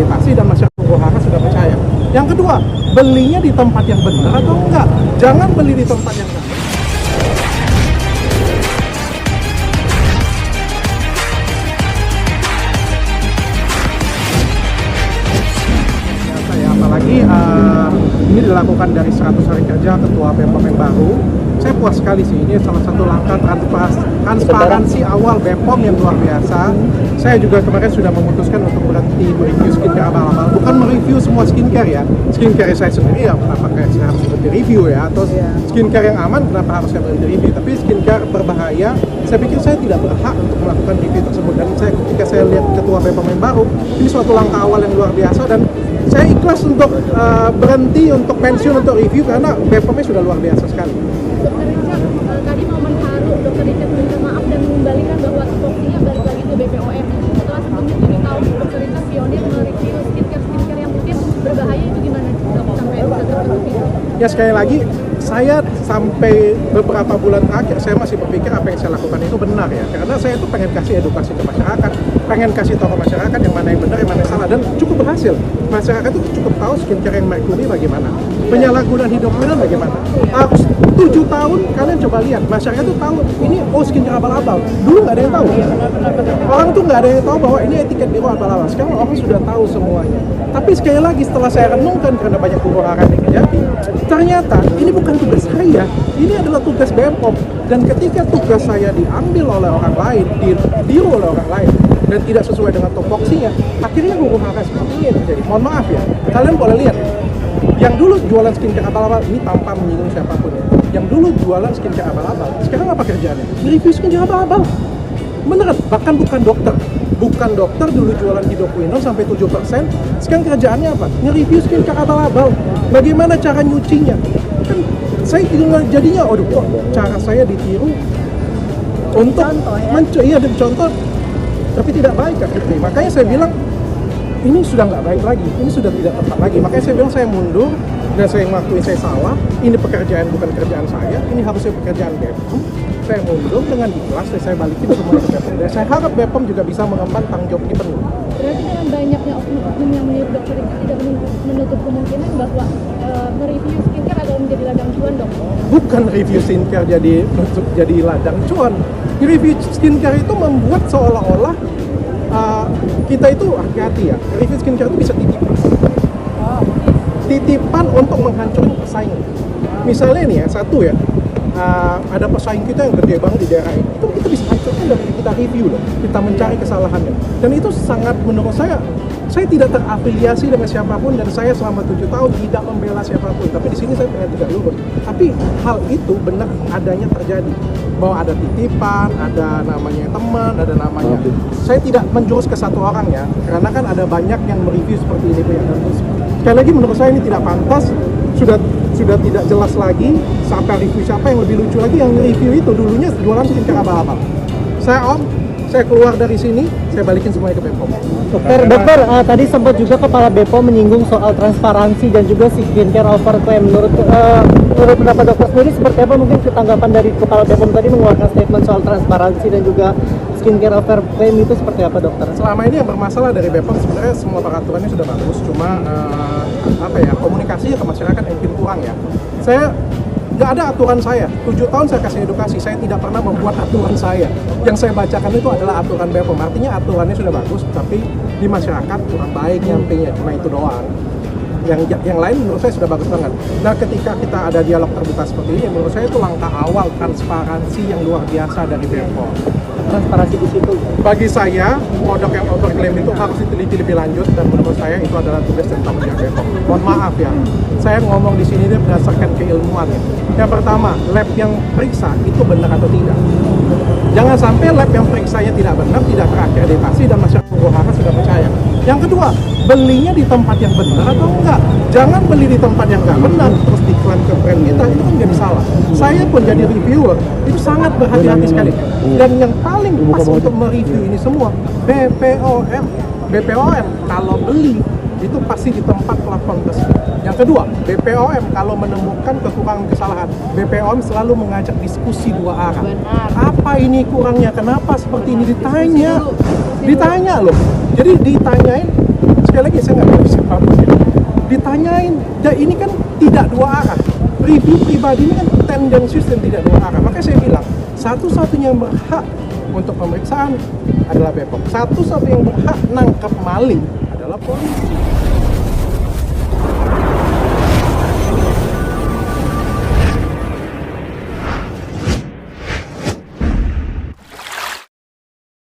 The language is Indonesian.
akreditasi dan masyarakat Huru-Hara sudah percaya. Yang kedua, belinya di tempat yang benar atau enggak. Jangan beli di tempat yang enggak. Apalagi ini dilakukan dari 100 hari kerja Ketua BPOM yang baru. Saya puas sekali sih, ini salah satu langkah transparansi awal BPOM yang luar biasa. Saya juga kemarin sudah memutuskan untuk berhenti mereview skincare abal-abal. Bukan mereview semua skincare ya, skincare saya sendiri ya kenapa saya harus berhenti review ya, atau skincare yang aman kenapa harus saya berhenti review. Tapi skincare berbahaya, saya pikir saya tidak berhak untuk melakukan review tersebut. Dan ketika saya lihat Ketua BPOM yang baru, ini suatu langkah awal yang luar biasa, dan saya ikhlas untuk berhenti, untuk pensiun, untuk review, karena BPOM-nya sudah luar biasa sekali. Dokter Richard, tadi momen haru Dokter Richard minta maaf dan mengembalikan bahwa tupoksinya balik lagi ke BPOM. Setelah sebelumnya 7 tahun Dokter Richard pionir mereview skincare yang mungkin berbahaya, itu gimana dok sampai bisa tertutup itu? Ya sekali lagi, saya sampai beberapa bulan terakhir saya masih berpikir apa yang saya lakukan itu benar ya, karena saya itu pengen kasih edukasi ke masyarakat, pengen kasih tahu ke masyarakat yang mana yang benar, yang mana yang salah, dan cukup berhasil. Masyarakat itu cukup tahu skincare yang merkuri bagaimana, penyalahgunaan hidroquinone bagaimana. Harus 7 tahun kalian coba lihat, masyarakat itu tahu ini skincare abal-abal. Dulu nggak ada yang tahu. Orang tuh nggak ada yang tahu bahwa ini etiket biru abal-abal. Sekarang orang sudah tahu semuanya. Tapi sekali lagi setelah saya renungkan, karena banyak huru-hara yang terjadi, ternyata ini bukan tugas saya, ini adalah tugas BPOM. Dan ketika tugas saya diambil oleh orang lain, ditiru oleh orang lain, dan tidak sesuai dengan tupoksinya, akhirnya huru-hara seperti ini terjadi. Mohon maaf ya, kalian boleh lihat ya, yang dulu jualan skincare abal-abal, ini tanpa menyinggung siapapun ya, yang dulu jualan skincare abal-abal, sekarang apa kerjaannya? Review skincare abal-abal. Beneran, bahkan bukan dokter dulu jualan hidroquinone sampai 7%, sekarang kerjaannya apa? Nge-review skincare abal-abal. Bagaimana cara nyucinya? Kan saya jadinya, aduh kok cara saya ditiru untuk contoh, tapi tidak baik kan? Makanya saya bilang, ini sudah nggak baik lagi, ini sudah tidak tepat lagi. Makanya saya bilang saya mundur, dan saya mengakui saya salah, ini pekerjaan bukan kerjaan saya, ini harusnya pekerjaan BPOM. Saya mundur dengan ikhlas, dan saya balikin semua ke BPOM. Dan saya harap BPOM juga bisa mengemban tanggung jawab ini penuh. Berarti dengan banyaknya oknum-oknum yang menurut Dokter Richard tidak menutup kemungkinan bahwa mereview skincare adalah menjadi ladang cuan, dok? Bukan review skincare jadi ladang cuan. Review skincare itu membuat seolah-olah kita itu hati-hati ya. Review skincare itu bisa titipan untuk menghancurin pesaing. Misalnya nih ya, satu ya, ada pesaing kita yang gede banget di daerah ini, itu kita bisa hancurkan dari kita review loh, kita mencari kesalahannya. Dan itu sangat, menurut saya tidak terafiliasi dengan siapapun, dan saya selama 7 tahun tidak membela siapapun. Tapi di sini saya pengen juga lurus. Tapi hal itu benar adanya terjadi, bahwa ada titipan, ada namanya teman, ada namanya. Saya tidak menjurus ke satu orang ya, karena kan ada banyak yang mereview seperti ini Pak. Dan sekali lagi menurut saya ini tidak pantas, sudah tidak jelas lagi siapa review, siapa yang lebih lucu lagi. Yang review itu dulunya jualan skincare abal-abal. Saya keluar dari sini, saya balikin semuanya ke BPOM. Dokter, tadi sempat juga Kepala BPOM menyinggung soal transparansi dan juga skincare overclaim. Menurut pendapat dokter sendiri seperti apa mungkin ketanggapan dari Kepala BPOM tadi mengeluarkan statement soal transparansi dan juga skincare overclaim itu seperti apa, dokter? Selama ini yang bermasalah dari BPOM sebenarnya semua peraturannya sudah bagus, cuma komunikasinya ke masyarakat yang mungkin kurang ya. Saya nggak ada aturan saya, 7 tahun saya kasih edukasi, saya tidak pernah membuat aturan saya. Yang saya bacakan itu adalah aturan BPOM, artinya aturannya sudah bagus, tapi di masyarakat kurang baik nyampainya, cuma itu doang. Yang lain menurut saya sudah bagus banget. Nah, ketika kita ada dialog terbuka seperti ini, menurut saya itu langkah awal transparansi yang luar biasa dari BPOM. Transparansi di situ. Bagi saya, produk yang overclaim itu harus diteliti lebih lanjut, dan menurut saya itu adalah tugas dan tanggung jawab BPOM. Mohon maaf ya, saya ngomong di sini berdasarkan keilmuan ya. Yang pertama, lab yang periksa itu benar atau tidak. Jangan sampai lab yang periksanya tidak benar, tidak terakreditasi, dan masyarakat Huru-Hara sudah percaya. Yang kedua, belinya di tempat yang benar atau enggak. Jangan beli di tempat yang enggak benar terus diiklan ke brand kita, itu kan jadi salah. Saya pun jadi reviewer itu sangat berhati-hati sekali. Dan yang paling pas untuk mereview ini semua, BPOM kalau beli itu pasti di tempat platform resmi. Yang kedua, BPOM kalau menemukan kekurangan kesalahan, BPOM selalu mengajak diskusi dua arah. Apa ini kurangnya? Kenapa seperti ini? Ditanya loh. Jadi ditanyain, sekali lagi saya tanyain. Dan ini kan tidak dua arah. Review pribadi ini kan tendensius dan tidak dua arah. Makanya saya bilang, satu-satunya yang berhak untuk pemeriksaan adalah Bepom. Satu-satunya yang berhak nangkap maling adalah polisi.